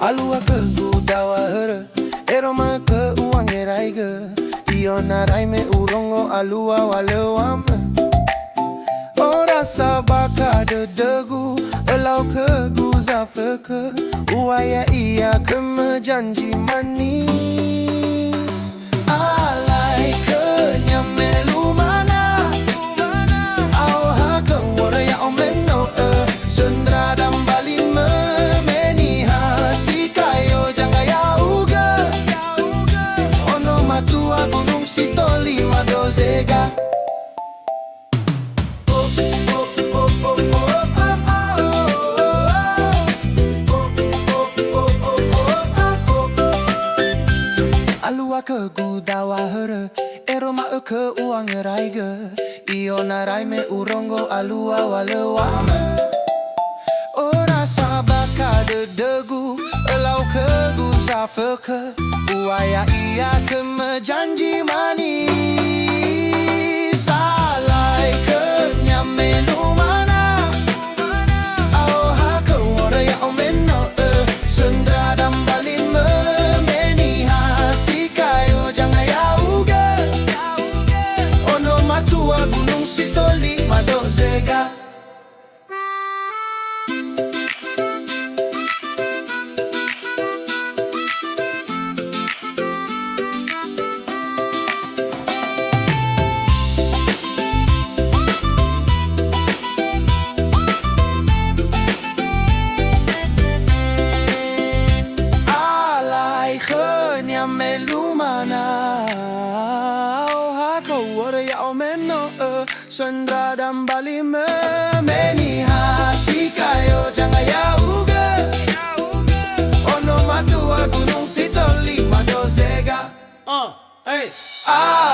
Alua khögu dawa hörö ökhö uangeraigö onarai me rongo Alua walöwamö Orasa bakha dödö lau khögu fökhö Uwai khömö Janji Manis Alai khönia melumana Aoha khöu meno söndra dambali Ono Matua Gunungsitoli madozega Alua khögu dawa hörö ökhö uangeraigö onarai me rongo Alua walöwamö Orasa bakha dödö lau khögu fökhö Uwai khömö Janji Manis Alai khönia melumana Aoha khöu meno söndra dambali Ono Matua Gunungsitoli madozega Alai khönia melumana meno söndra dambali Ono Matua Gunungsitoli madozega Hey.